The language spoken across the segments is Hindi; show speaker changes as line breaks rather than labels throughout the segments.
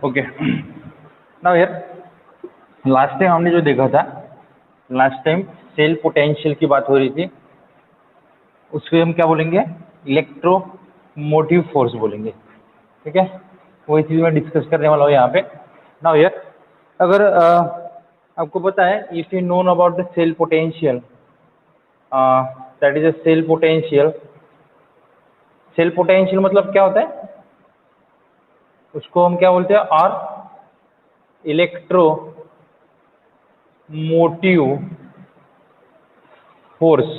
Okay, now here last time हमने जो देखा था, लास्ट टाइम सेल पोटेंशियल की बात हो रही थी, उसको हम क्या बोलेंगे, इलेक्ट्रोमोटिव फोर्स बोलेंगे। ठीक है, वही चीज़ मैं डिस्कस करने वाला हूँ यहाँ पे। नाउ हियर अगर आपको पता है, if you known about the cell potential, that is a cell potential. Cell potential मतलब क्या होता है, उसको हम क्या बोलते हैं, और electromotive force,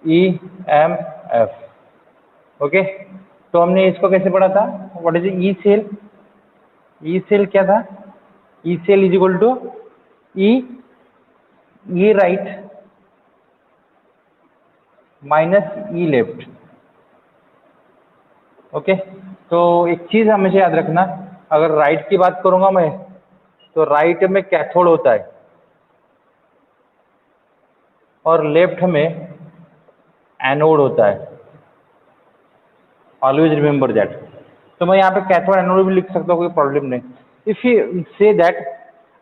EMF। Okay, तो हमने इसको कैसे पढ़ा था, what is E cell? E cell क्या था, E cell is equal to E right minus E left. Okay, तो एक चीज हमेशा याद रखना, अगर राइट की बात करूंगा मैं, तो राइट में कैथोड होता है और लेफ्ट में एनोड होता है। Always remember that. तो मैं यहाँ पे कैथोड एनोड भी लिख सकता हूँ, कोई प्रॉब्लम नहीं। इफ यू से दैट,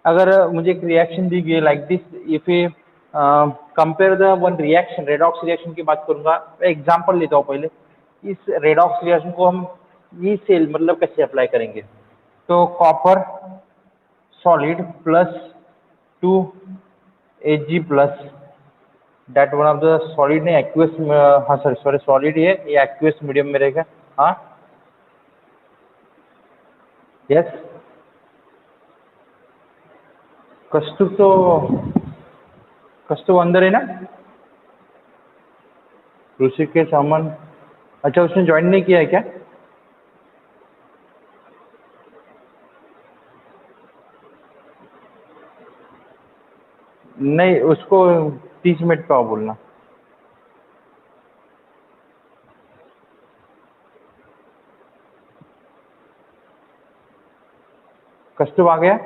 अगर मुझे एक रिएक्शन दी गई like this, if you compare the one reaction, redox reaction की बात करूंगा, एग्जांपल लेता हूँ पहले। इस रेडॉक्स रिएक्शन को हम ई सेल मतलब कैसे अप्लाई करेंगे, तो copper solid plus 2 Ag plus, that one of the solid ने एक्वियस, हाँ सॉरी सॉलिड है ये, एक्वियस मीडियम में रहेगा। हाँ यस, कस्तुभ अंदर है ना, ऋषिकेश अमन, अच्छा उसने ज्वाइन नहीं किया है क्या? नहीं, उसको 30 मिनट का बोलना। कस्तुभ आ गया?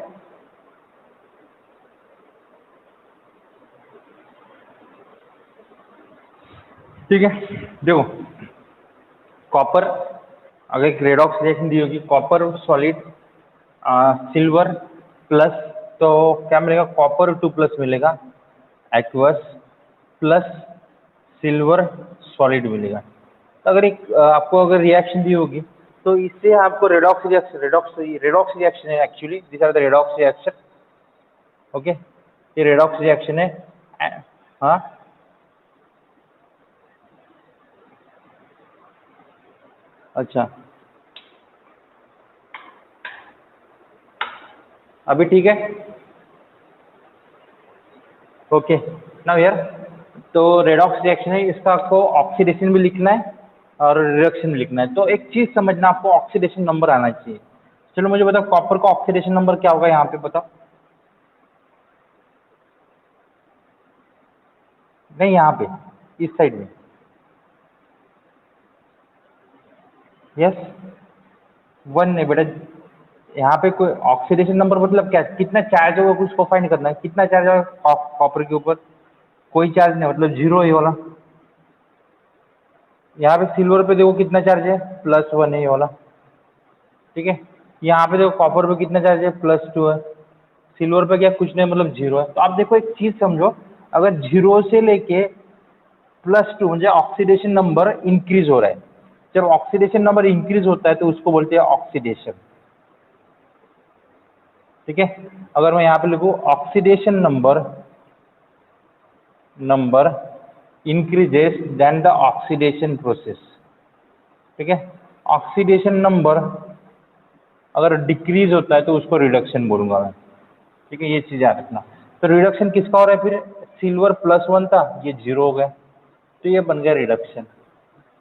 ठीक है, देखो कॉपर, अगर एक रेडॉक्स रिएक्शन दी होगी, कॉपर सॉलिड सिल्वर प्लस, तो क्या मिलेगा, कॉपर 2 प्लस मिलेगा, एक्वस प्लस सिल्वर सॉलिड मिलेगा। तो अगर एक आपको अगर रिएक्शन दी होगी, तो इससे आपको रेडॉक्स रिएक्शन, रेडॉक्स रिएक्शन है actually, this are the redox reaction. Okay, ये रेडॉक्स रिएक्शन है। हाँ अच्छा, अभी ठीक है। ओके, नाउ यार, तो रेडॉक्स रिएक्शन है, इसका आपको ऑक्सीडेशन भी लिखना है और रिडक्शन भी लिखना है। तो एक चीज समझना, आपको ऑक्सीडेशन नंबर आना चाहिए। चलो मुझे बताओ, कॉपर का ऑक्सीडेशन नंबर क्या होगा यहाँ पे, बताओ। नहीं, यहाँ पे इस साइड में, यस 1 नहीं बेटा, यहाँ पे कोई ऑक्सीडेशन नंबर मतलब क्या, कितना चार्ज होगा उसको फाइंड करना है, कितना चार्ज होगा कॉपर के ऊपर, कोई चार्ज नहीं, मतलब जीरो है ये वाला। यहाँ पे सिल्वर पे देखो कितना चार्ज है, +1 है ये वाला। ठीक है, यहाँ पे देखो कॉपर पे कितना चार्ज है, +2 है। सिल्वर पे क्या कुछ नहीं, मतलब जीरो है। तो आप देखो एक चीज समझो, अगर जीरो से लेके +2 म्हणजे ऑक्सीडेशन नंबर इंक्रीज हो रहा है। जब ऑक्सीडेशन नंबर इंक्रीज होता है तो उसको बोलते हैं ऑक्सीडेशन। ठीक है, अगर मैं यहाँ पे लिखूँ oxidation number increases then the oxidation process. ठीक है, ऑक्सीडेशन नंबर अगर डिक्रीज होता है तो उसको रिडक्शन बोलूंगा मैं। ठीक है, ये चीज याद रखना। तो रिडक्शन किसका हो रहा है फिर, सिल्वर +1 था, ये जीरो हो गया, तो ये बन गया रिडक्शन।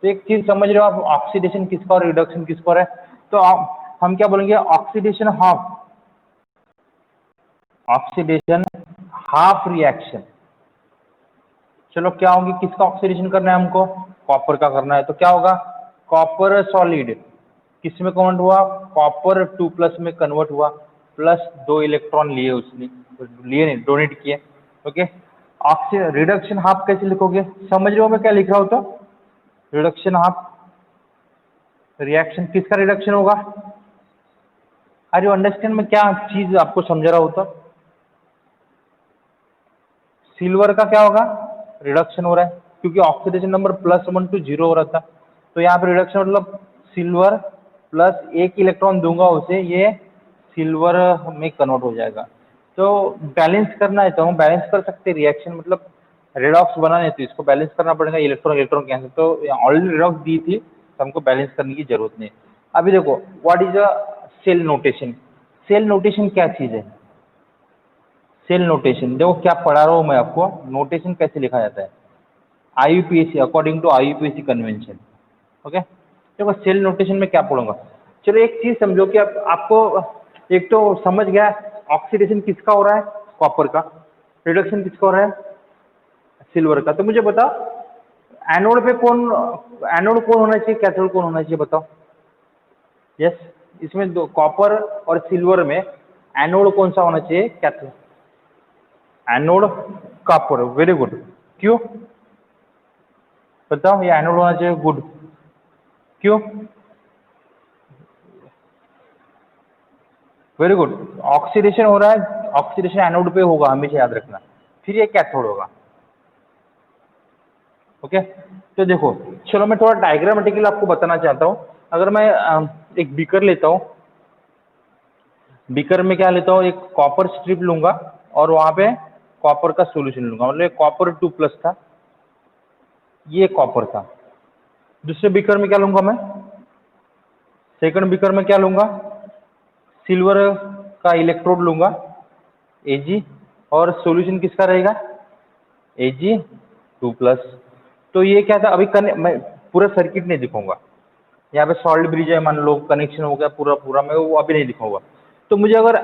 तो एक चीज समझ रहे हो आप, ऑक्सीडेशन किसका और रिडक्शन किसका हो रहा है। तो हम क्या बोलेंगे, ऑक्सीडेशन हाफ रिएक्शन। चलो क्या होगी, किसका ऑक्सीडेशन करना है हमको, कॉपर का करना है, तो क्या होगा, कॉपर सॉलिड किस में कन्वर्ट हुआ, कॉपर 2 प्लस में कन्वर्ट हुआ, +2 इलेक्ट्रॉन लिए उसने, लिए नहीं, डोनेट किए। ओके, रिडक्शन हाफ कैसे लिखोगे, समझ रहे हो मैं क्या लिख रहा हूँ, तो रिडक्शन हाफ, रिएक्शन किसका रिडक्शन होगा, आर यू अंडरस्टैंड मैं क्या चीज आपको समझा रहा होता? सिल्वर का क्या होगा, रिडक्शन हो रहा है क्योंकि ऑक्सीडेशन नंबर +1 to 0 हो रहा था, तो यहाँ पे रिडक्शन मतलब सिल्वर प्लस एक इलेक्ट्रॉन दूंगा उसे, ये सिल्वर में कन्वर्ट हो जाएगा। तो बैलेंस करना है तो हम बैलेंस कर सकते हैं रिएक्शन, मतलब रेडॉक्स बनाने तो इसको बैलेंस करना पड़ेगा, इलेक्ट्रॉन इलेक्ट्रॉन कैंसिल, तो ऑलरेडी रेडॉक्स दी थी तो हमको बैलेंस करने की जरूरत नहीं। अभी देखो what is a cell notation. Cell notation क्या चीज़ है? सेल नोटेशन देखो क्या पढ़ा रहा हूँ मैं आपको, नोटेशन कैसे लिखा जाता है, IUPAC, according to IUPAC convention. Okay, देखो सेल नोटेशन में क्या पढ़ूंगा। चलो एक चीज समझो कि आपको एक तो समझ गया ऑक्सीडेशन किसका हो रहा है, कॉपर का, रिडक्शन किसका हो रहा है, सिल्वर का। तो मुझे बताओ एनोड पे कौन, एनोड कौन होना चाहिए, कैथोड कौन होना चाहिए बताओ? यस, इसमें दो कॉपर और सिल्वर में एनोड कौन सा होना चाहिए, cathode? Anode copper, very good. क्यों बताओ, ये एनोड होना चाहिए, गुड, क्यों? वेरी गुड, ऑक्सीडेशन हो रहा है, ऑक्सीडेशन एनोड पे होगा हमेशा याद रखना, फिर ये कैथोड होगा। ओके, तो देखो चलो मैं थोड़ा डायग्रामेटिकली आपको बताना चाहता हूँ। अगर मैं एक बीकर लेता हूँ, बीकर में क्या लेता हूँ, एक कॉपर स्ट्रिप लूंगा और वहाँ पे कॉपर का सॉल्यूशन लूंगा, मतलब कॉपर 2+ था, ये कॉपर था। दूसरे बीकर में क्या लूंगा मैं, सेकंड बीकर में क्या लूंगा, सिल्वर का इलेक्ट्रोड लूंगा Ag, और सॉल्यूशन किसका रहेगा, Ag2+। तो ये क्या था, अभी मैं पूरा सर्किट नहीं दिखाऊंगा, यहाँ पे सॉल्ट ब्रिज है मान लो, कनेक्शन हो गया पूरा पूरा, मैं वो अभी नहीं दिखाऊंगा। तो मुझे अगर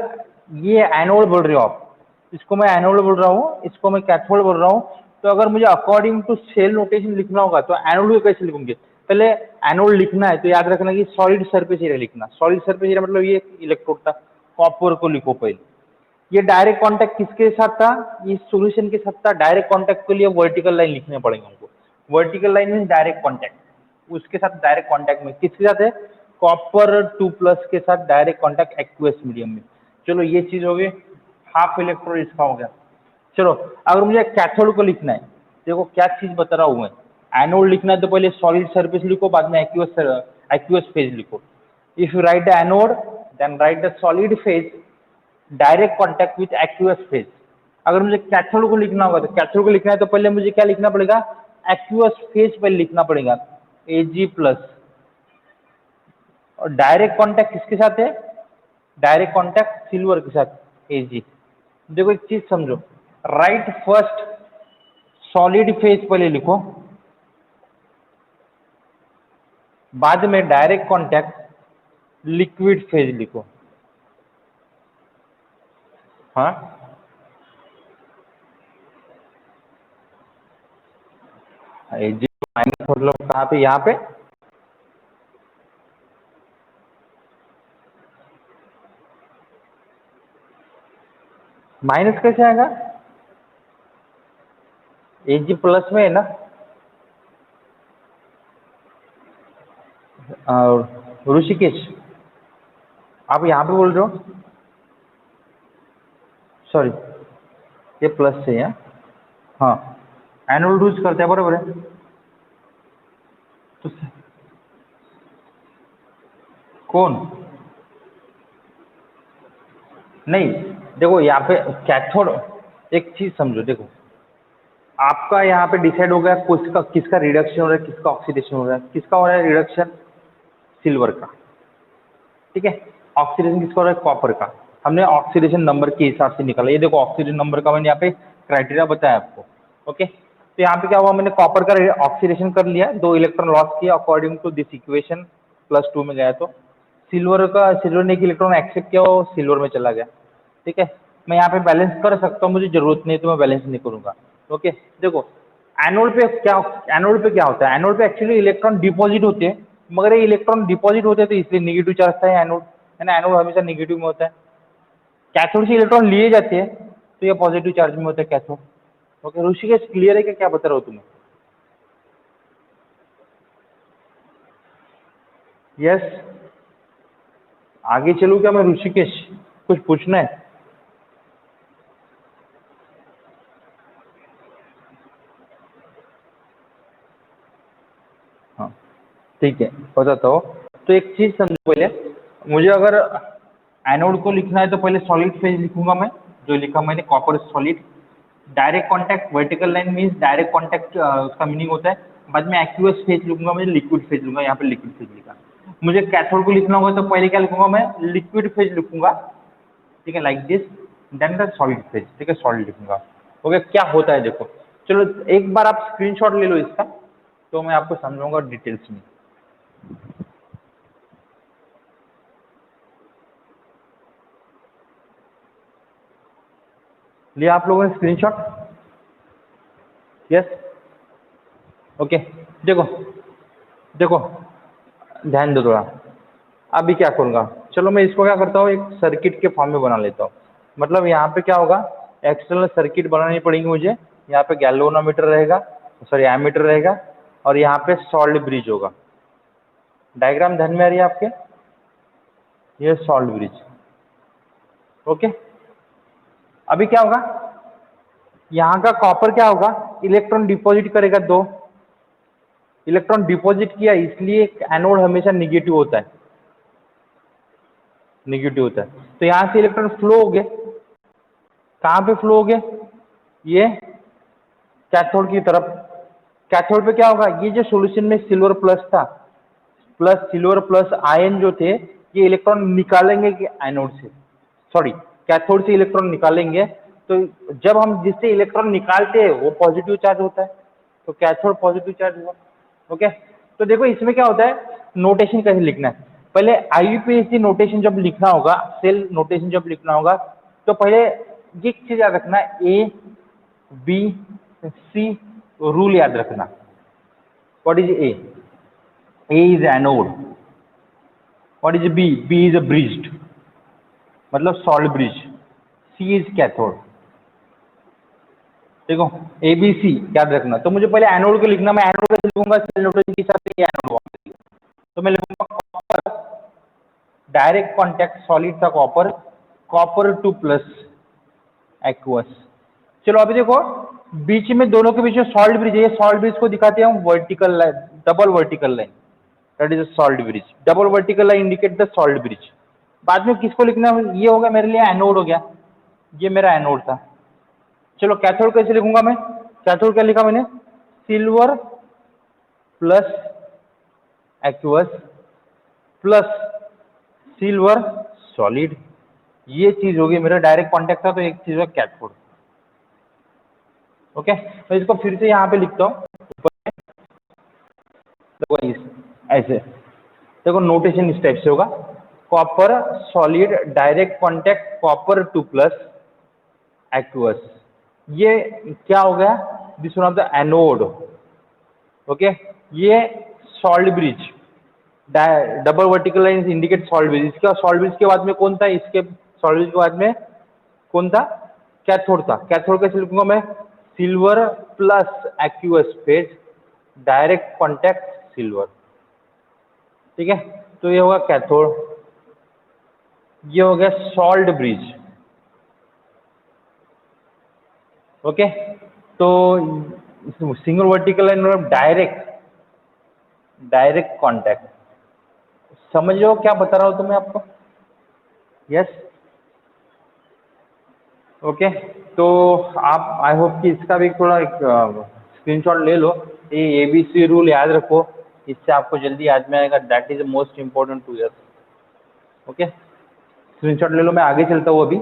ये एनोड बोल रहे हो आप, इसको मैं एनोड बोल रहा हूँ, इसको मैं कैथोड बोल रहा हूँ, तो अगर मुझे अकॉर्डिंग टू सेल नोटेशन लिखना होगा तो एनोड को कैसे लिखूंगे, पहले एनोड लिखना है तो याद रखना कि सॉलिड सरफेस एरिया लिखना। सॉलिड सरफेस एरिया मतलब ये इलेक्ट्रोड था, कॉपर को लिखो पहले। ये डायरेक्ट कांटेक्ट किसके साथ था, ये सॉल्यूशन के साथ था। डायरेक्ट कांटेक्ट के लिए वर्टिकल लाइन लिखने पड़ेंगे हमको, vertical line mean direct contact, उसके साथ डायरेक्ट कांटेक्ट में किसके साथ है, कॉपर 2+ के साथ डायरेक्ट कांटेक्ट एक्वस मीडियम में। चलो ये चीज हो गई, हाफ इलेक्ट्रोड इसका हो गया। चलो अगर मुझे कैथोड को लिखना है, देखो क्या चीज बता रहा हूं मैं, एनोड लिखना है तो पहले सॉलिड सरफेस लिखो, बाद में एक्वस फेज लिखो। If you write the anode then write the solid phase direct contact with aqueous phase. अगर मुझे कैथोड को लिखना होगा तो कैथोड को लिखना है तो पहले मुझे क्या लिखना पड़ेगा, एक्वस फेज पहले लिखना पड़ेगा Ag+। और डायरेक्ट कांटेक्ट किसके साथ है, डायरेक्ट कांटेक्ट सिल्वर के साथ Ag। देखो एक चीज समझो, राइट फर्स्ट सॉलिड फेज पहले लिखो, बाद में डायरेक्ट कांटेक्ट लिक्विड फेज लिखो। हाँ Ag माइनस मतलब कहाँ पे, यहाँ पे माइनस कैसे आएगा, Ag+ में है ना, ऋषिकेश आप यहाँ पे बोल रहे हो, सॉरी ये प्लस से है। हाँ एनोड यूज करते हैं, बरोबर है। तो कौन, नहीं देखो यहाँ पे कैथोड, एक चीज समझो, देखो आपका यहाँ पे डिसाइड हो गया किसका किसका रिडक्शन हो रहा है, किसका ऑक्सीडेशन हो रहा है, किसका हो रहा है रिडक्शन, सिल्वर का, ठीक है। ऑक्सीडेशन किसका हो रहा है, कॉपर का। हमने ऑक्सीडेशन नंबर के हिसाब से निकाला, ये देखो ऑक्सीडेशन नंबर का मैंने यहाँ पे क्राइटेरिया बताया आपको। ओके, तो यहाँ पे क्या हुआ, मैंने कॉपर का ऑक्सीडेशन कर लिया, 2 इलेक्ट्रॉन लॉस किया अकॉर्डिंग टू दिस इक्वेशन, +2 में गया। तो सिल्वर का, सिल्वर ने एक इलेक्ट्रॉन एक्सेप्ट किया, वो सिल्वर में चला गया, ठीक है। मैं यहाँ पे बैलेंस कर सकता हूँ, मुझे जरूरत नहीं है तो मैं बैलेंस नहीं करूँगा। ओके, देखो एनोड पे क्या, एनोड पे क्या होता है, एनोड पे एक्चुअली इलेक्ट्रॉन डिपॉजिट होते हैं, मगर ये इलेक्ट्रॉन डिपॉजिट होते हैं तो इसलिए नेगेटिव चार्ज था एनोड, है ना, एनोड हमेशा नेगेटिव में होता है। कैथोड से इलेक्ट्रॉन लिए जाते हैं तो ये पॉजिटिव चार्ज में होता है कैथोड। ओके ऋषिकेश, क्लियर है क्या बता रहा हो तुम्हें? यस, आगे चलूँ क्या मैं ऋषिकेश, कुछ पूछना है? हाँ ठीक है, बताता हूँ। तो एक चीज़ समझो पहले, मुझे अगर एनोड को लिखना है तो पहले सॉलिड फेज लिखूंगा मैं, जो लिखा मैंने copper solid. Direct contact vertical line means direct contact, उसका मीनिंग होता है। बाद में एक्वियस फेज लिखूंगा मैं, लिक्विड फेज लूंगा, यहाँ पे लिक्विड फेज लिखा। मुझे कैथोड को लिखना होगा तो पहले क्या लिखूंगा मैं, लिक्विड फेज लिखूंगा, ठीक है, like this. Then the solid phase, ठीक है, सॉलिड लिखूंगा। ओके, क्या होता है देखो। चलो एक बार आप स्क्रीनशॉट ले लो इसका, तो मैं आपको समझाऊंगा डिटेल्स में। लिया आप लोगों ने स्क्रीनशॉट? Yes, okay. देखो देखो, ध्यान दो थोड़ा। अभी क्या करूँगा, चलो मैं इसको क्या करता हूँ, एक सर्किट के फॉर्म में बना लेता हूँ। मतलब यहाँ पे क्या होगा, एक्सटर्नल सर्किट बनानी पड़ेगी मुझे। यहाँ पे गैल्वेनोमीटर रहेगा, सॉरी एमीटर रहेगा, और यहाँ पे सॉल्ट ब्रिज होगा। डायग्राम ध्यान में आ रही है आपके? ये सॉल्ट ब्रिज, ओके। अभी क्या होगा, यहाँ का कॉपर क्या होगा, इलेक्ट्रॉन डिपॉजिट करेगा दो। इलेक्ट्रॉन डिपॉजिट किया, इसलिए एनोड हमेशा निगेटिव होता है, निगेटिव होता है। तो यहाँ से इलेक्ट्रॉन फ्लो हो गए, कहाँ पे फ्लो हो गए, ये कैथोड की तरफ। कैथोड पे क्या होगा, ये जो सॉल्यूशन में सिल्वर प्लस था, प्लस सिल्वर प्लस आयन जो थे, ये इलेक्ट्रॉन निकालेंगे कि एनोड से, सॉरी कैथोड से इलेक्ट्रॉन निकालेंगे। तो जब हम जिससे इलेक्ट्रॉन निकालते हैं वो पॉजिटिव चार्ज होता है, तो कैथोड पॉजिटिव चार्ज हुआ। ओके, तो देखो इसमें क्या होता है, नोटेशन कैसे लिखना है। पहले IUPAC नोटेशन जब लिखना होगा, सेल नोटेशन जब लिखना होगा, तो पहले ये चीज याद रखना, ABC रूल याद रखना। What is A? A is anode. What is B? B is a bridged, मतलब salt bridge. C is cathode. देखो ABC याद रखना। तो मुझे पहले एनोड को लिखना, मैं एनोड कैसे लिखूंगा, सेल नोटेशन के हिसाब से एनोड होगा। तो मैं लिखूंगा कॉपर, डायरेक्ट कॉन्टैक्ट सॉलिड था copper, copper two plus aqueous. चलो अभी देखो, बीच में दोनों के बीच में सॉल्ट ब्रिज है, सॉल्ट ब्रिज को दिखाते हैं हम vertical line, double vertical line, that is a salt bridge. Double vertical line indicate the salt bridge. बाद में किसको लिखना है, ये हो गया मेरे लिए एनोड हो गया, ये मेरा एनोड था। चलो कैथोड कैसे लिखूंगा मैं, कैथोड क्या लिखा मैंने, silver plus aqueous plus silver solid. ये चीज होगी मेरा डायरेक्ट कांटेक्ट था, तो एक चीज है कैथोड। ओके, तो इसको फिर से यहाँ पे लिखता हूँ ऐसे। देखो नोटेशन इस टाइप से होगा, copper solid direct contact copper two plus aqueous. ये क्या हो गया, this one of the anode. Okay, ये salt bridge, double vertical line indicate salt bridge. इसका सॉल्ट ब्रिज के बाद में कौन था, इसके सॉल्ट ब्रिज के बाद में कौन था, कैथोड था। कैथोड कैसे लिखूंगा मैं, silver plus aqueous phase, direct contact silver, ठीक है। तो ये होगा कैथोड, ये हो गया सॉल्ट ब्रिज। ओके, तो सिंगल वर्टिकल लाइन मतलब डायरेक्ट, डायरेक्ट कॉन्टैक्ट। समझ लो क्या बता रहा हूं तो मैं आपको? Yes, okay. तो आप, आई होप कि इसका भी थोड़ा एक स्क्रीनशॉट ले लो, ये ABC रूल याद रखो, इससे आपको जल्दी याद में आएगा। That is most important to yes. Okay, screenshot ले लो, मैं आगे चलता हूँ अभी।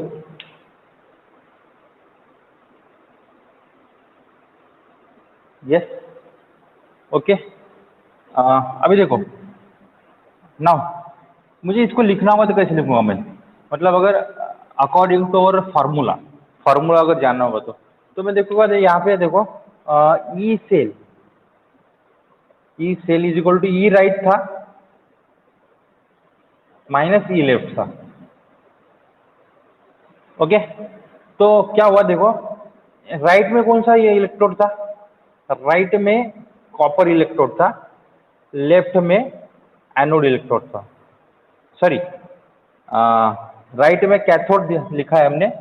Yes, okay. अभी देखो नाउ, मुझे इसको लिखना होगा तो कैसे लिखूंगा मैं, मतलब अगर अकॉर्डिंग टू और फार्मूला, फार्मूला अगर जानना होगा तो मैं देखूंगा, यहाँ पे देखो E cell is equal to E right था माइनस ई लेफ्ट था। ओके, तो क्या हुआ देखो, राइट में कौन सा ये इलेक्ट्रोड था, राइट में कॉपर इलेक्ट्रोड था, लेफ्ट में एनोड इलेक्ट्रोड था, सॉरी राइट में कैथोड लिखा है हमने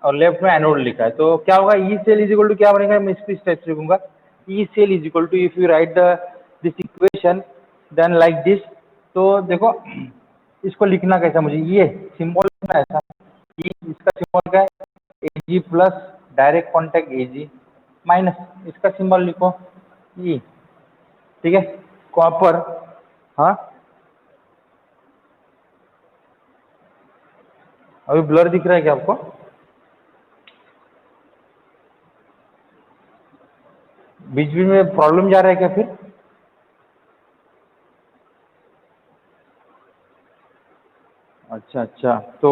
और लेफ्ट में एनोड लिखा है, तो क्या होगा, E cell is equal to क्या बनेगा, मैं इसको इस टाइप से लिखूंगा, E cell is equal to, if you write the this equation then like this. तो देखो इसको लिखना कैसा, मुझे ये सिंबल लिखना है ऐसा, ई इसका सिंबल क्या है, एजी प्लस डायरेक्ट कॉन्टैक्ट एजी माइनस इसका सिंबल लिखो ई, ठीक है, कॉपर, हाँ अभी ब्लर दिख रहा है क्या आपको, बीच बीच में प्रॉब्लम जा रहा है क्या फिर? अच्छा अच्छा, तो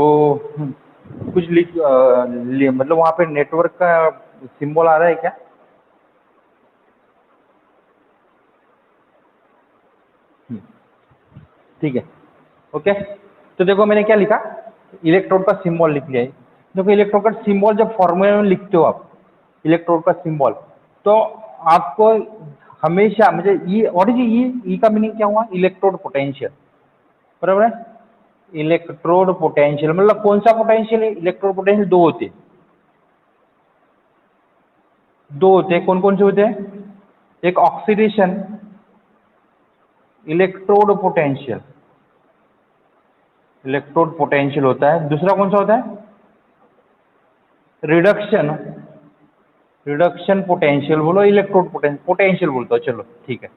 कुछ मतलब वहाँ पे नेटवर्क का सिंबल आ रहा है क्या? ठीक है, ओके। तो देखो मैंने क्या लिखा, इलेक्ट्रोड का सिंबल लिख लिया है। देखो इलेक्ट्रोड का सिंबल जब फॉर्मूले में लिखते हो आप इलेक्ट्रोड का सिंबल, तो आपको हमेशा मुझे ई, और ई का मीनिंग क्या हुआ, इलेक्ट्रोड पोटेंशियल, बराबर है, इलेक्ट्रोड पोटेंशियल मतलब कौन सा पोटेंशियल है, इलेक्ट्रोड पोटेंशियल दो होते हैं, कौन कौन से होते हैं, एक ऑक्सीडेशन इलेक्ट्रोड पोटेंशियल होता है, दूसरा कौन सा होता है, रिडक्शन रिडक्शन पोटेंशियल बोलो, इलेक्ट्रोड पोटेंशियल बोलते हो, चलो ठीक है।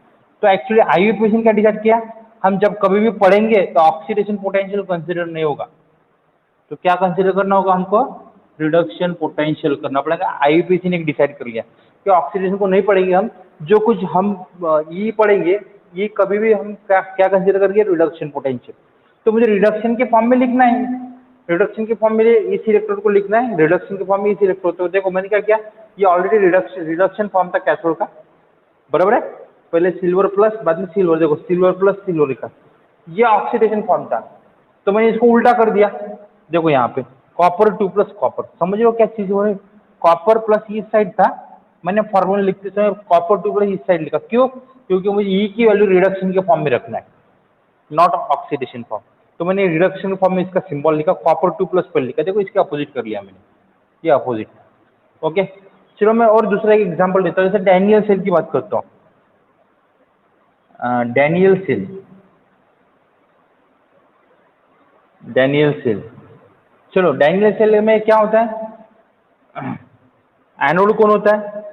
तो एक्चुअली आईवी इक्वेशन क्या डिसाइड किया, हम जब कभी भी पढ़ेंगे तो ऑक्सीडेशन पोटेंशियल कंसिडर नहीं होगा, तो क्या कंसिडर करना होगा हमको, रिडक्शन पोटेंशियल करना पड़ेगा। आईयूपीएसी ने डिसाइड कर लिया कि ऑक्सीडेशन को नहीं पढ़ेंगे हम, जो कुछ हम ई पढ़ेंगे, ये कभी भी हम क्या क्या कंसिडर करेंगे, रिडक्शन पोटेंशियल। तो मुझे रिडक्शन के फॉर्म में लिखना है, रिडक्शन के फॉर्म में इस इलेक्ट्रोड को लिखना है, रिडक्शन के फॉर्म में इस इलेक्ट्रोड। तो देखो मैंने क्या किया, ये ऑलरेडी रिडक्शन फॉर्म था कैथोड का, बराबर है, पहले सिल्वर प्लस बाद में सिल्वर, देखो सिल्वर प्लस सिल्वर लिखा, ये ऑक्सीडेशन फॉर्म था, तो मैंने इसको उल्टा कर दिया। देखो यहाँ पे कॉपर टू प्लस कॉपर, समझ लो क्या चीज हो रही, कॉपर प्लस इस साइड था, मैंने फॉर्मूला लिखते समय कॉपर टू प्लस इस साइड लिखा, क्यों, क्योंकि मुझे ई की वैल्यू रिडक्शन के फॉर्म में रखना है, नॉट ऑक्सीडेशन फॉर्म। तो मैंने रिडक्शन फॉर्म में इसका सिंबल लिखा, कॉपर टू प्लस पर लिखा, देखो इसके अपोजिट कर लिया मैंने, ये अपोजिट, ओके। चलो मैं और दूसरा एक एग्जांपल देता हूँ, जैसे डैनियल सेल की बात करता हूँ, डैनियल सेल, डैनियल सेल, चलो डैनियल सेल में क्या होता है, एनोड कौन होता है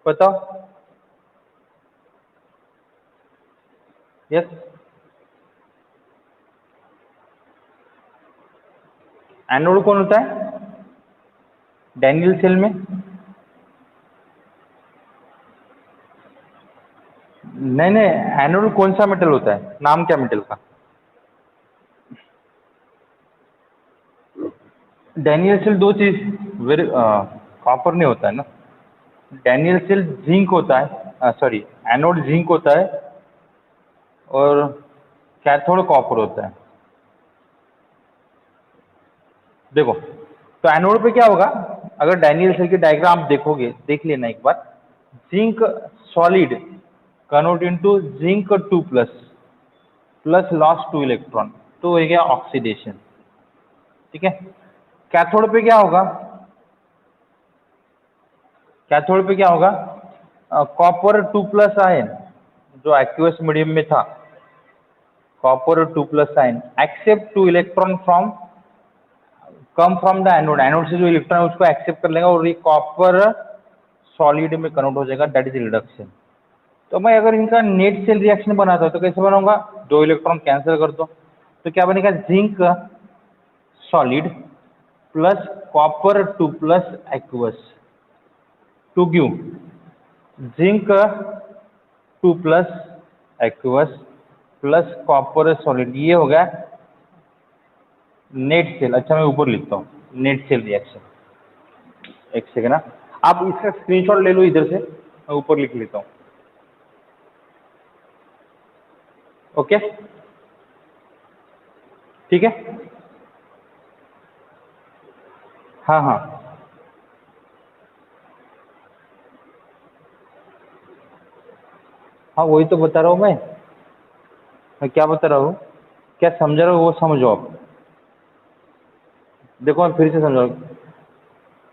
बताओ, यस, एनोड कौन होता है डैनियल सेल में, नहीं नहीं, एनोड कौन सा मेटल होता है, नाम क्या मेटल का, डैनियल सेल दो चीज, वेरी कॉपर नहीं होता है ना, डैनियल सेल जिंक होता है, सॉरी एनोड जिंक होता है और कैथोड कॉपर होता है। देखो तो एनोड पे क्या होगा, अगर डैनियल सेल की डायग्राम आप देखोगे, देख लेना एक बार, zinc solid convert into zinc two plus plus loss two electron, तो हो गया ऑक्सीडेशन, ठीक है। कैथोड पे क्या होगा, कैथोड पे क्या होगा, कॉपर टू प्लस आयन जो एक्वियस मीडियम में था, copper two plus ion accept two electron from come from the anode, anode से जो इलेक्ट्रॉन है उसको एक्सेप्ट कर लेगा और ये कॉपर सॉलिड में कन्वर्ट हो जाएगा, दैट इज रिडक्शन। तो मैं अगर इनका नेट सेल रिएक्शन बनाता हूँ तो कैसे बनाऊंगा, दो इलेक्ट्रॉन कैंसिल कर दो, तो क्या बनेगा, zinc solid plus copper two plus aqueous to Q, zinc two plus aqueous plus copper solid, ये हो गया नेट सेल। अच्छा मैं ऊपर लिखता हूँ नेट सेल रिएक्शन, एक सेकेंड ना, आप इसका स्क्रीनशॉट ले लो इधर से, मैं ऊपर लिख लेता हूँ, ओके ठीक है, हाँ हाँ हाँ, वही तो बता रहा हूँ मैं क्या बता रहा हूँ, क्या समझा रहा हूँ वो समझो आप, देखो मैं फिर से समझाऊँ,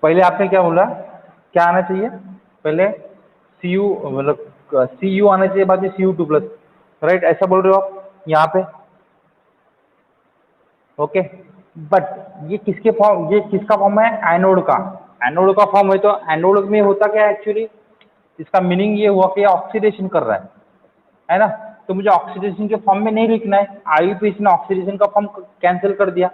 पहले आपने क्या बोला, क्या आना चाहिए, पहले सी यू मतलब सी यू आना चाहिए, बाद में Cu2+, राइट, ऐसा बोल रहे हो आप यहाँ पे, ओके। बट ये किसके फॉर्म, ये किसका फॉर्म है, एनोड का, एनोड का फॉर्म है, तो एनोड में होता क्या है एक्चुअली, इसका मीनिंग ये हुआ कि ऑक्सीडेशन कर रहा है ना, तो मुझे ऑक्सीडेशन के फॉर्म में नहीं लिखना है, IUPAC ने ऑक्सीडेशन का फॉर्म कैंसिल कर दिया,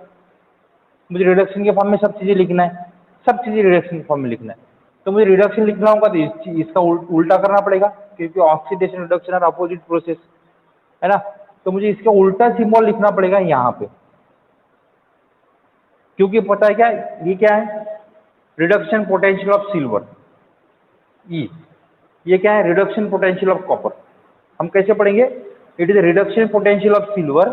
मुझे रिडक्शन के फॉर्म में सब चीज़ें लिखना है, सब चीज़ें रिडक्शन के फॉर्म में लिखना है, तो मुझे रिडक्शन लिखना होगा तो इसका उल्टा करना पड़ेगा, क्योंकि ऑक्सीडेशन रिडक्शन और अपोजिट प्रोसेस है ना, तो मुझे इसका उल्टा सिंबल लिखना पड़ेगा यहाँ पे, क्योंकि पता है क्या, ये क्या है, रिडक्शन पोटेंशियल ऑफ सिल्वर, ई, ये क्या है, रिडक्शन पोटेंशियल ऑफ कॉपर। हम कैसे पढ़ेंगे, it is reduction potential of silver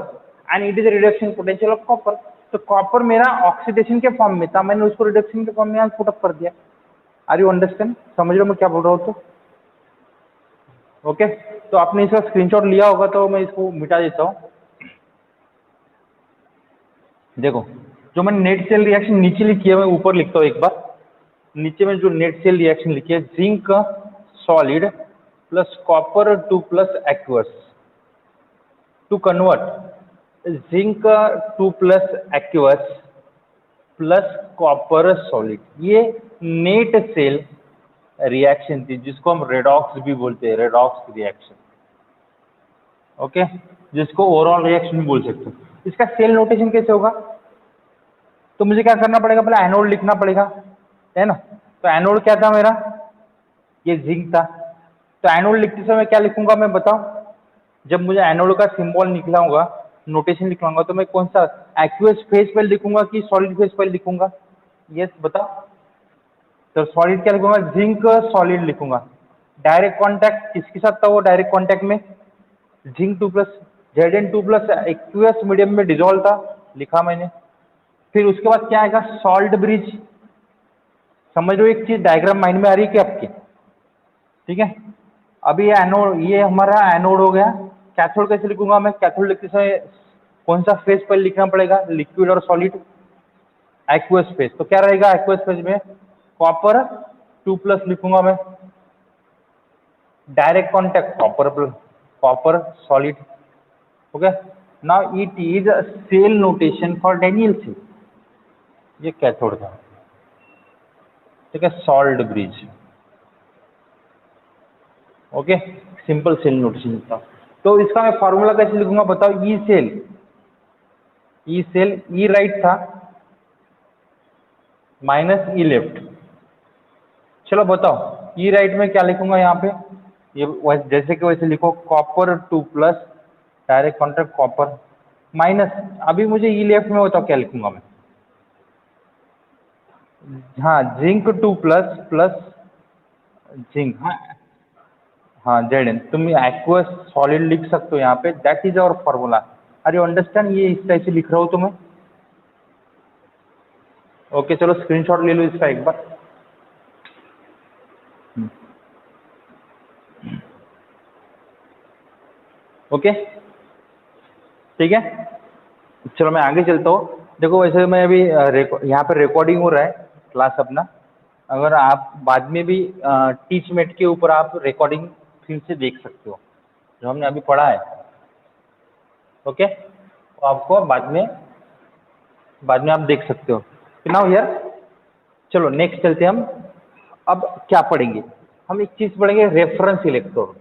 and it is reduction potential of copper. तो कॉपर मेरा ऑक्सीडेशन के फॉर्म में था, मैंने उसको रिडक्शन के फॉर्म में यहाँ पुटअप कर दिया। आर यू अंडरस्टैंड, समझ रहे हो मैं क्या बोल रहा हूँ, तो ओके। तो आपने इसका स्क्रीनशॉट लिया होगा, तो मैं इसको मिटा देता हूँ। देखो, जो मैंने नेट सेल रिएक्शन नीचे लिखी है, मैं ऊपर लिखता हूँ एक बार, नीचे में जो नेट सेल रिएक्शन लिखी है, zinc solid plus copper 2+ aqueous to convert zinc 2+ aqueous plus copper solid, ये नेट सेल रिएक्शन थी, जिसको हम रेडॉक्स भी बोलते हैं, रेडॉक्स रिएक्शन, ओके, जिसको ओवरऑल रिएक्शन भी बोल सकते हो। इसका सेल नोटेशन कैसे होगा, तो मुझे क्या करना पड़ेगा, पहले एनोड लिखना पड़ेगा, है ना, तो एनोड क्या था मेरा, ये जिंक था, तो एनोड लिखते समय क्या लिखूंगा मैं बताओ, जब मुझे एनोड का सिंबल निकलाऊंगा, नोटेशन लिखवाऊंगा, तो मैं कौन सा एक्वस फेज पर लिखूंगा कि सॉलिड फेज पर लिखूंगा, यस बताओ, तो सॉलिड क्या लिखूंगा, जिंक सॉलिड लिखूंगा। डायरेक्ट कांटेक्ट किसके साथ था, वो डायरेक्ट कांटेक्ट में जिंक 2+, Zn2+ एक्वस मीडियम में डिजोल्व था, लिखा मैंने। फिर उसके बाद क्या आएगा, सॉल्ट ब्रिज, समझ लो एक चीज, डायग्राम माइंड में आ रही है क्या आपके, ठीक है। अभी ये एनोड, ये हमारा एनोड हो गया। कैथोड कैसे लिखूंगा मैं, कैथोड लिखते समय कौन सा फेज पर लिखना पड़ेगा, लिक्विड और सॉलिड, एक्वस फेज, तो क्या रहेगा एक्वस फेज में, कॉपर 2+ लिखूंगा मैं, direct contact copper solid, okay. Now it is a cell notation for Daniel cell, ये कैथोड था, ठीक है, salt bridge, okay, simple cell notation था। तो इसका मैं फार्मूला कैसे लिखूंगा बताओ, ई सेल, ई राइट था माइनस ई लेफ्ट, चलो बताओ ई राइट में क्या लिखूंगा यहाँ पे, ये जैसे कि वैसे लिखो, copper 2+, direct contact copper, minus, अभी मुझे ई लेफ्ट में बताओ क्या लिखूंगा मैं, हाँ जिंक 2+ प्लस जिंक, हाँ हाँ Zn, तुम एक्वस सॉलिड लिख सकते हो यहाँ पे, दैट इज आवर फॉर्मूला। अरे अंडरस्टैंड, ये इस तरह से लिख रहा हूँ तो मैं, ओके चलो स्क्रीनशॉट ले लो इसका एक बार। ओके ठीक है, चलो मैं आगे चलता हूँ। देखो वैसे मैं अभी यहाँ पर रिकॉर्डिंग हो रहा है क्लास अपना, अगर आप बाद में भी टीच मेट के ऊपर आप रिकॉर्डिंग फिर से देख सकते हो, जो हमने अभी पढ़ा है, ओके, तो आपको बाद में आप देख सकते हो। नाउ यार, चलो नेक्स्ट चलते हैं हम। अब क्या पढ़ेंगे हम, एक चीज़ पढ़ेंगे, रेफरेंस इलेक्ट्रोड।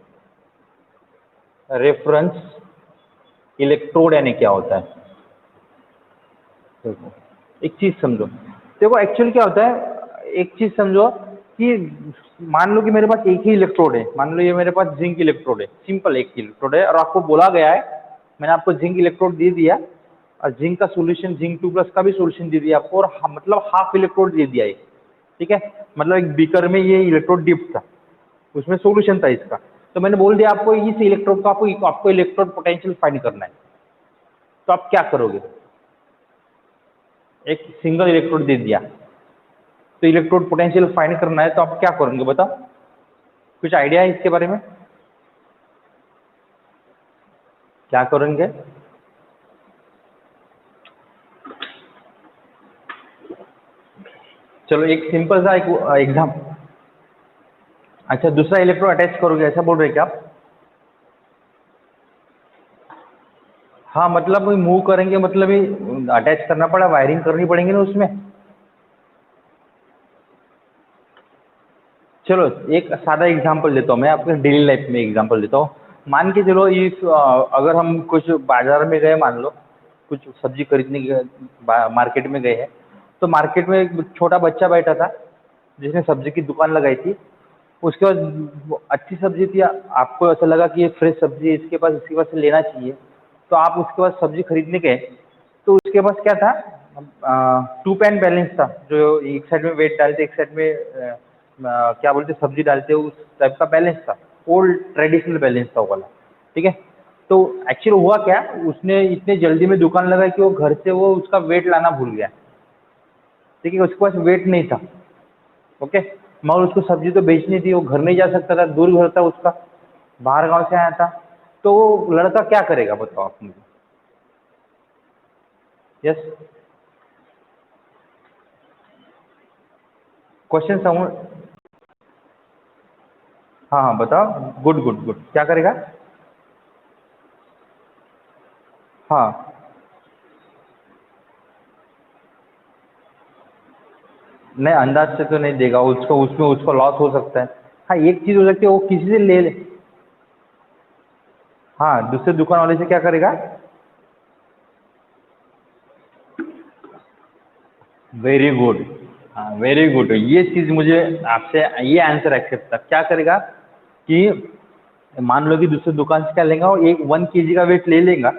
रेफरेंस इलेक्ट्रोड यानी क्या होता है, देखो एक चीज़ समझो, देखो एक्चुअली क्या होता है, एक चीज़ समझो कि मान लो कि मेरे पास एक ही इलेक्ट्रोड है, मान लो ये मेरे पास जिंक इलेक्ट्रोड है, सिंपल एक ही इलेक्ट्रोड है, और आपको बोला गया है, मैंने आपको जिंक इलेक्ट्रोड दे दिया, और जिंक का सोल्यूशन, जिंक 2+ का भी सोल्यूशन दे दिया आपको, और मतलब हाफ इलेक्ट्रोड दे दिया है, ठीक है, मतलब एक बीकर में ये इलेक्ट्रोड डिप था, उसमें सोल्यूशन था इसका, तो मैंने बोल दिया आपको इस इलेक्ट्रोड को आपको इलेक्ट्रोड पोटेंशियल फाइंड करना है, तो आप क्या करोगे, एक सिंगल इलेक्ट्रोड दे दिया, तो इलेक्ट्रोड पोटेंशियल फाइंड करना है, तो आप क्या करेंगे बताओ, कुछ आइडिया है इसके बारे में, क्या करेंगे, चलो एक सिंपल सा एक एग्जाम। अच्छा, दूसरा इलेक्ट्रोड अटैच करोगे ऐसा बोल रहे क्या आप? हाँ, मतलब मूव करेंगे, मतलब ही अटैच करना पड़ा, वायरिंग करनी पड़ेगी ना उसमें। चलो एक सादा एग्जांपल देता हूँ मैं, आपके डेली लाइफ में एग्जांपल देता हूँ। मान के चलो इस अगर हम कुछ बाजार में गए, मान लो कुछ सब्जी खरीदने गए, मार्केट में गए हैं, तो मार्केट में एक छोटा बच्चा बैठा था जिसने सब्जी की दुकान लगाई थी। उसके बाद वो अच्छी सब्जी थी, आपको ऐसा लगा कि ये फ्रेश सब्जी है, इसके पास से लेना चाहिए, तो आप उसके पास सब्जी खरीदने गए। तो उसके पास क्या था, टू पैन बैलेंस था, जो एक साइड में वेट डालते, एक साइड में क्या बोलते सब्जी डालते, उस टाइप का बैलेंस था। ओल्ड ट्रेडिशनल बैलेंस था वो वाला। ठीक है। तो एक्चुअली हुआ क्या, उसने इतने जल्दी में दुकान लगाई कि वो घर से वो उसका वेट लाना भूल गया। ठीक है, उसके पास वेट नहीं था। ओके। मगर उसको सब्जी तो बेचनी थी, वो घर नहीं जा सकता था, दूर घर था उसका, बाहर गांव से आया था। तो वो लड़का क्या करेगा बताओ आप मुझे? यस, क्वेश्चन समझ। हाँ हाँ बताओ, गुड गुड गुड, क्या करेगा? हाँ, नहीं अंदाज से तो नहीं देगा उसको, उसमें उसको लॉस हो सकता है। हाँ, एक चीज़ हो सकती है, वो किसी से ले ले। हाँ, दूसरे दुकान वाले से क्या करेगा? Very good. हाँ वेरी गुड, ये चीज़ मुझे आपसे ये आंसर एक्सेप्ट था। क्या करेगा कि मान लो कि दूसरे दुकान से क्या लेगा, वो एक 1 kg का वेट ले लेगा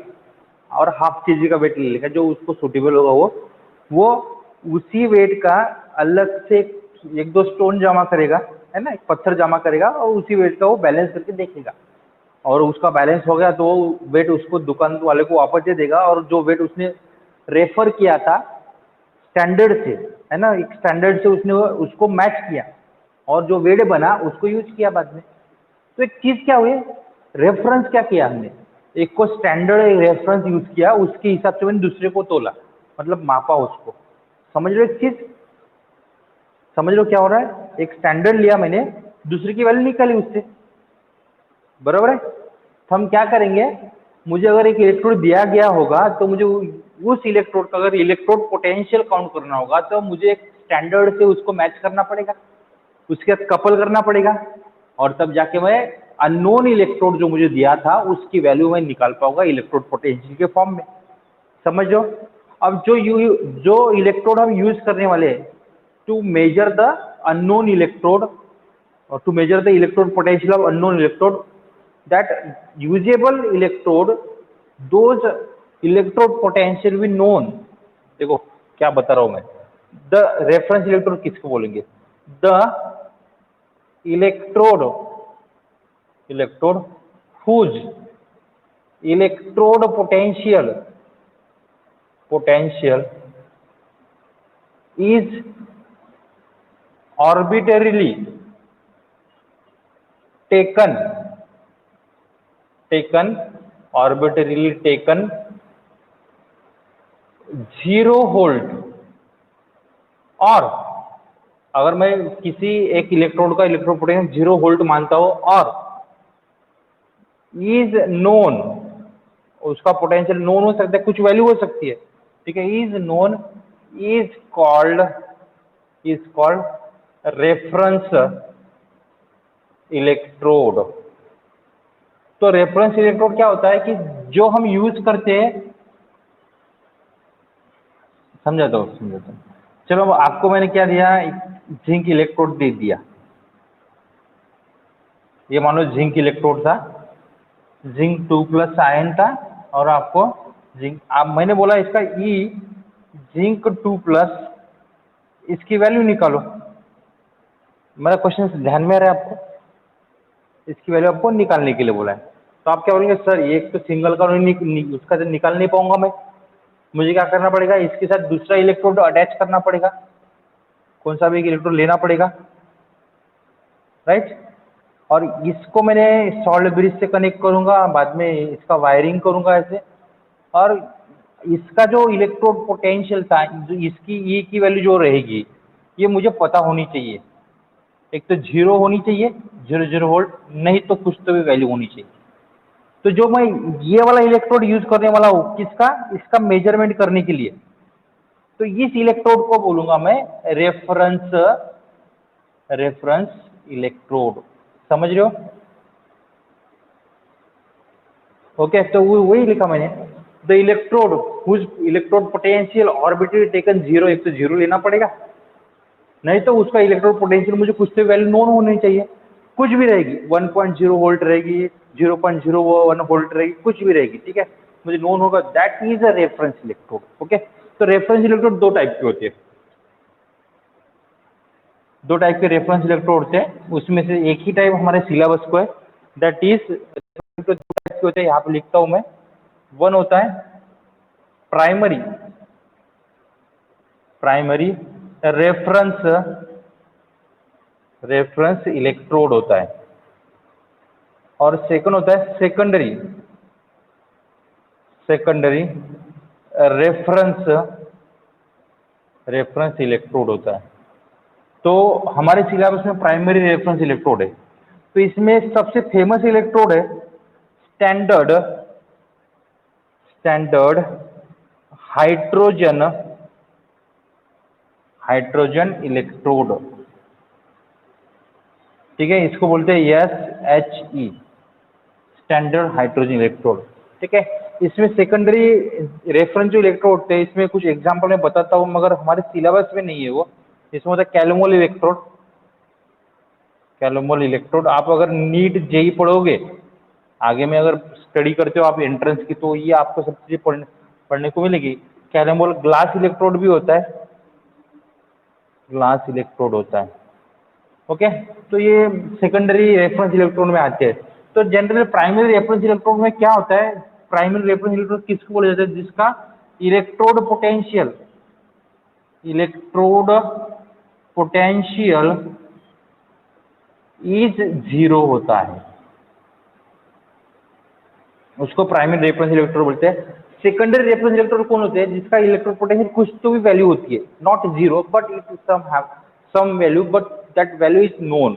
और हाफ के जी का वेट ले लेगा, जो उसको सुटेबल होगा वो उसी वेट का अलग से एक दो स्टोन जमा करेगा, है ना, एक पत्थर जमा करेगा, और उसी वेट का वो बैलेंस करके देखेगा। और उसका बैलेंस हो गया तो वो वेट उसको दुकान वाले को वापस दे देगा, और जो वेट उसने रेफर किया था स्टैंडर्ड से, है ना, एक स्टैंडर्ड से उसने उसको मैच किया, और जो वेट बना उसको यूज किया बाद में। तो एक चीज क्या हुई, रेफरेंस क्या किया हमने, एक को स्टैंडर्ड एक रेफरेंस यूज किया, उसके हिसाब से मैंने दूसरे को तोला, मतलब मापा उसको। समझ लो एक चीज, समझ लो क्या हो रहा है, एक स्टैंडर्ड लिया मैंने, दूसरे की वैल्यू निकाली उससे, बराबर है। तो हम क्या करेंगे, मुझे अगर एक इलेक्ट्रोड दिया गया होगा तो मुझे उस इलेक्ट्रोड का अगर इलेक्ट्रोड पोटेंशियल काउंट करना होगा तो मुझे एक स्टैंडर्ड से उसको मैच करना पड़ेगा, उसके साथ कपल करना पड़ेगा, और तब जाके मैं अननोन इलेक्ट्रोड जो मुझे दिया था उसकी वैल्यू मैं निकाल पाऊंगा इलेक्ट्रोड पोटेंशियल के फॉर्म में। समझो। अब जो इलेक्ट्रोड हम यूज करने वाले हैं to measure the unknown electrode, or to measure the electrode potential of unknown electrode, that usable electrode, those electrode potential will known। देखो क्या बता रहा हूं मैं, द रेफरेंस इलेक्ट्रोड किसको बोलेंगे, the electrode, electrode whose electrode potential is arbitrarily taken taken arbitrarily taken 0 volt, और अगर मैं किसी एक इलेक्ट्रोड का इलेक्ट्रोड पोटेंशियल 0 वोल्ट मानता हूं, और इज नोन, उसका पोटेंशियल नोन हो सकता है, कुछ वैल्यू हो सकती है, ठीक है, is known, is called, is called reference electrode. तो रेफरेंस इलेक्ट्रोड क्या होता है कि जो हम यूज करते हैं, समझाता हूँ। चलो अब आपको मैंने क्या दिया, जिंक इलेक्ट्रोड दे दिया, ये मान लो जिंक इलेक्ट्रोड था, जिंक 2+ आयन था, और आपको जिंक, आप मैंने बोला इसका ई जिंक 2+, इसकी वैल्यू निकालो। मेरा क्वेश्चन ध्यान में आ रहा है आपको, इसकी वैल्यू आपको निकालने के लिए बोला है। तो आप क्या बोलेंगे, सर एक तो सिंगल का उसका तो निकाल नहीं पाऊंगा मैं, मुझे क्या करना पड़ेगा, इसके साथ दूसरा इलेक्ट्रोड अटैच करना पड़ेगा, कौन सा भी एक इलेक्ट्रोड लेना पड़ेगा, राइट। और इसको मैंने सॉल्ट ब्रिज से कनेक्ट करूंगा, बाद में इसका वायरिंग करूंगा ऐसे, और इसका जो इलेक्ट्रोड पोटेंशियल था, जो इसकी ई की वैल्यू जो रहेगी, ये मुझे पता होनी चाहिए। एक तो 0 होनी चाहिए, 0 वोल्ट, नहीं तो कुछ तो भी वैल्यू होनी चाहिए। तो जो मैं ये वाला इलेक्ट्रोड यूज करने वाला हूँ किसका, इसका मेजरमेंट करने के लिए, तो इस इलेक्ट्रोड को बोलूंगा मैं रेफरेंस इलेक्ट्रोड। समझ रहे हो? ओके, तो वही लिखा मैंने, the electrode whose electrode potential arbitrarily taken 0, एक तो 0 लेना पड़ेगा, नहीं तो उसका इलेक्ट्रोड पोटेंशियल मुझे कुछ तो वैल्यू नोन होनी चाहिए। कुछ भी रहेगी, 1.0 वोल्ट रहेगी, 0.01 वोल्ट रहेगी, कुछ भी रहेगी, ठीक है, मुझे नोन होगा, that is a reference electrode. Okay, तो रेफरेंस इलेक्ट्रोड दो टाइप की होती है, दो टाइप के रेफरेंस इलेक्ट्रोड होते हैं, उसमें से एक ही टाइप हमारे सिलेबस को है, दैट इज दो टाइप के होते हैं, यहाँ पे लिखता हूं मैं। वन होता है प्राइमरी रेफरेंस इलेक्ट्रोड होता है, और सेकंड होता है सेकेंडरी रेफरेंस इलेक्ट्रोड होता है। तो हमारे सिलेबस में प्राइमरी रेफरेंस इलेक्ट्रोड है, तो इसमें सबसे फेमस इलेक्ट्रोड है स्टैंडर्ड हाइड्रोजन इलेक्ट्रोड, ठीक है, इसको बोलते हैं SHE, स्टैंडर्ड हाइड्रोजन इलेक्ट्रोड, ठीक है। इसमें सेकेंडरी रेफरेंस जो इलेक्ट्रोड होते हैं, इसमें कुछ एग्जांपल मैं बताता हूँ, मगर हमारे सिलेबस में नहीं है वो। इसमें होता है कैलोमोल इलेक्ट्रोड। आप अगर नीट जेई पढ़ोगे, आगे में अगर स्टडी करते हो आप एंट्रेंस की, तो ये आपको सब चीज़ें पढ़ने को मिलेगी। कैलोमोल ग्लास इलेक्ट्रोड भी होता है, ओके, तो ये सेकेंडरी रेफरेंस इलेक्ट्रोड में आते हैं। तो जनरल प्राइमरी रेफरेंस इलेक्ट्रोड में क्या होता है, प्राइमरी रेफरेंस इलेक्ट्रोड किसको बोला जाता है, जिसका इलेक्ट्रोड पोटेंशियल इज 0 होता है, उसको प्राइमरी रेफरेंस इलेक्ट्रोड बोलते हैं। सेकेंडरी रेफरेंस इलेक्ट्रोड कौन होते हैं, जिसका इलेक्ट्रोड पोटेंशियल कुछ तो भी वैल्यू होती है, not 0 but it some value, but that value is known,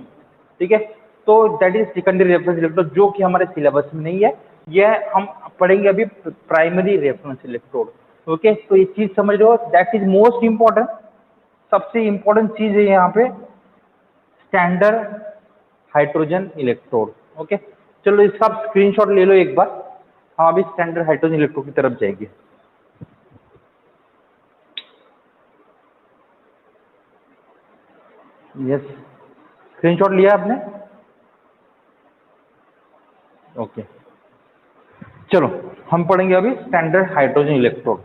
ठीक है। तो that is secondary reference electrode, जो कि हमारे सिलेबस में नहीं है, यह हम पढ़ेंगे अभी प्राइमरी रेफरेंस इलेक्ट्रोड। ओके, तो ये चीज समझ लो, दैट इज मोस्ट इंपॉर्टेंट, सबसे इंपॉर्टेंट चीज है यहाँ पे स्टैंडर्ड हाइड्रोजन इलेक्ट्रोड। ओके, चलो इसका आप स्क्रीनशॉट ले लो एक बार, हम अभी स्टैंडर्ड हाइड्रोजन इलेक्ट्रोड की तरफ जाएंगे। यस, स्क्रीनशॉट लिया आपने? ओके, चलो हम पढ़ेंगे अभी स्टैंडर्ड हाइड्रोजन इलेक्ट्रोड।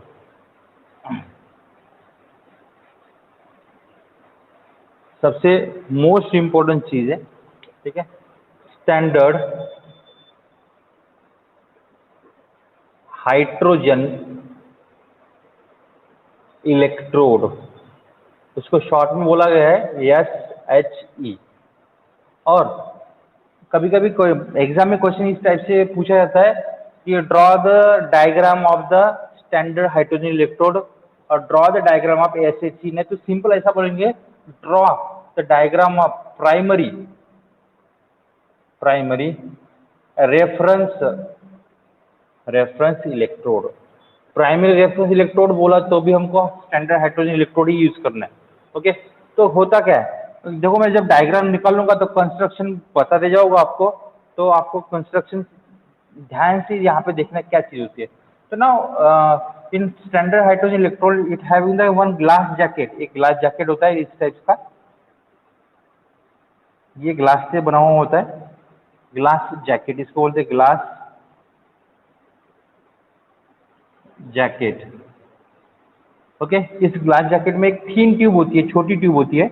सबसे मोस्ट इंपॉर्टेंट चीज है, ठीक है, स्टैंडर्ड हाइड्रोजन इलेक्ट्रोड, उसको शॉर्ट में बोला गया है SHE। और कभी कभी एग्जाम में क्वेश्चन इस टाइप से पूछा जाता है कि draw the diagram of the standard hydrogen electrode और draw the diagram of SHE। नहीं तो सिंपल ऐसा बोलेंगे, draw the diagram of primary reference electrode. Primary reference electrode बोला तो भी हमको स्टैंडर्ड हाइड्रोजन इलेक्ट्रोड ही यूज करना है। ओके, तो होता क्या है, देखो मैं जब डायग्राम निकालूंगा तो कंस्ट्रक्शन बताते जाऊंगा आपको, तो आपको कंस्ट्रक्शन ध्यान से यहाँ पे देखना क्या चीज होती है। तो ना in standard hydrogen electrode it having the one glass jacket, एक ग्लास जैकेट होता है इस टाइप का, ये ग्लास से बना हुआ होता है, ग्लास जैकेट इसको बोलते हैं, ग्लास जैकेट। ओके, इस ग्लास जैकेट में एक थीन ट्यूब होती है, छोटी ट्यूब होती है,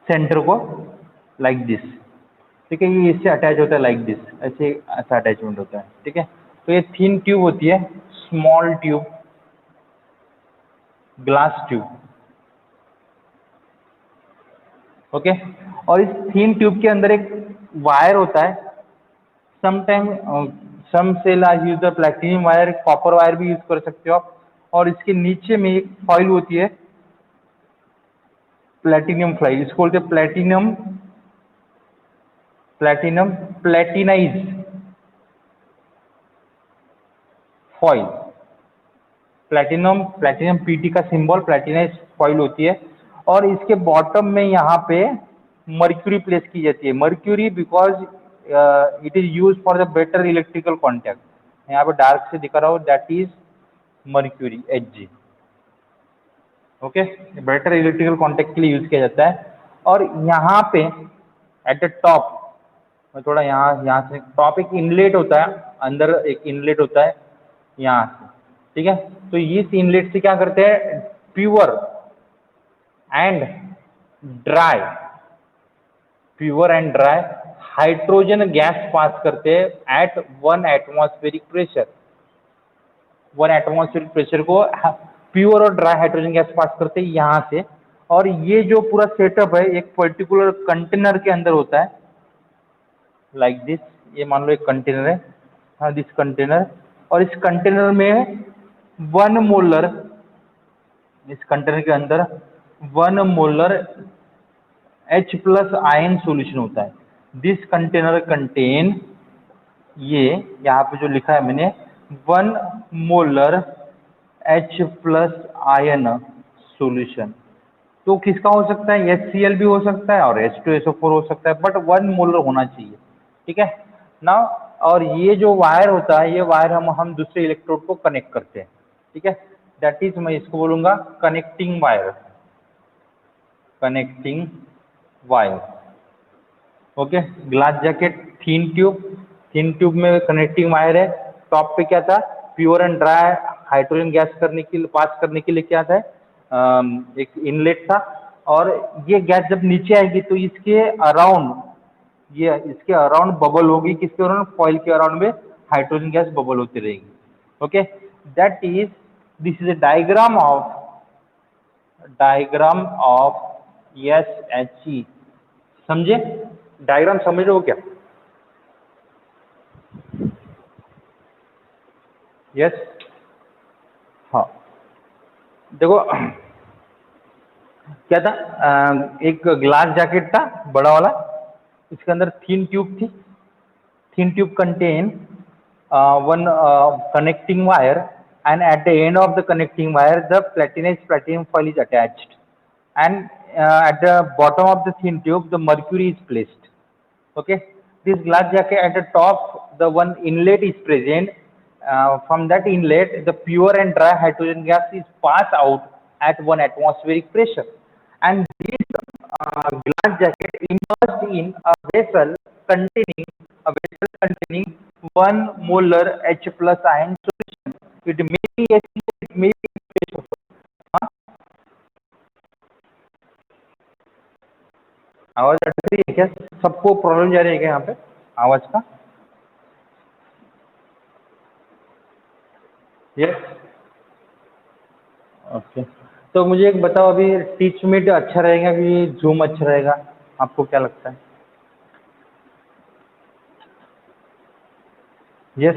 सेंटर को लाइक दिस, ठीक है, ये इससे अटैच होता है लाइक दिस, ऐसे ऐसा अटैचमेंट होता है, ठीक है। तो ये थीन ट्यूब होती है, small tube, glass tube. Okay, और इस थीन ट्यूब के अंदर एक वायर होता है, sometime some cell are use the platinum wire, copper wire भी यूज कर सकते हो आप। और इसके नीचे में एक फॉइल होती है, प्लैटिनम फ्लाई, इसको बोलते प्लैटिनम, प्लैटिनाइज फॉइल। प्लैटिनम पीटी का सिंबल प्लैटिनाइज फॉइल होती है, और इसके बॉटम में यहाँ पे मर्क्यूरी प्लेस की जाती है। Mercury because it is use for the better electrical contact. यहाँ पे डार्क से दिखा रहा हो, that is mercury Hg। Okay, better electrical contact के लिए यूज किया जाता है। और यहाँ पे एट द टॉप, मैं थोड़ा यहाँ से, टॉप एक इनलेट होता है, अंदर एक इनलेट होता है यहाँ से, ठीक है। तो इस इनलेट से क्या करते हैं, pure and dry hydrogen gas pass करते हैं at 1 atmospheric pressure. 1 atmospheric pressure को प्योर और ड्राई हाइड्रोजन गैस पास करते हैं यहाँ से। और ये जो पूरा सेटअप है एक पर्टिकुलर कंटेनर के अंदर होता है, लाइक दिस। ये मान लो एक कंटेनर है, हाँ दिस कंटेनर, और इस कंटेनर में 1 मोलर, इस कंटेनर के अंदर 1 molar H plus ion solution होता है। दिस कंटेनर कंटेन, ये यहाँ पे जो लिखा है मैंने, 1 molar H plus ion solution. तो किसका हो सकता है, HCl भी हो सकता है और H2SO4 हो सकता है, बट 1 मोलर होना चाहिए, ठीक है ना। और ये जो वायर होता है, ये वायर हम दूसरे इलेक्ट्रोड को कनेक्ट करते हैं, ठीक है। दैट इज, मैं इसको बोलूँगा connecting wire, connecting wire. Okay, glass jacket, thin tube में कनेक्टिंग वायर है। टॉप पे क्या था, pure and dry hydrogen gas करने के लिए, पास करने के लिए क्या था, एक इनलेट था। और ये गैस जब नीचे आएगी तो इसके अराउंड, ये इसके अराउंड बबल होगी, किसके अराउंड, फॉइल के अराउंड में हाइड्रोजन गैस बबल होती रहेगी। Okay, that is, this is a diagram of SHE। समझे, डायग्राम समझ रहे हो क्या? यस, हाँ। देखो क्या था, एक ग्लास जैकेट था बड़ा वाला, इसके अंदर थिन ट्यूब थी। Thin tube contain 1 connecting wire, and at the end of the connecting wire the platinum foil is attached, and at the bottom of the thin tube the mercury is placed. Okay, this glass jacket, at the top the one inlet is present. From that inlet the pure and dry hydrogen gas is passed out at 1 atmospheric pressure, and this glass jacket immersed in a vessel containing 1 molar H plus ion solution. It may be HCl, it may be H2SO4. हाँ, आवाज अटक रही है क्या? सबको प्रॉब्लम जा रही है क्या यहाँ पे आवाज का? Yes, okay. तो मुझे एक बताओ, अभी टीच मीट अच्छा रहेगा कि जूम अच्छा रहेगा, आपको क्या लगता है? यस,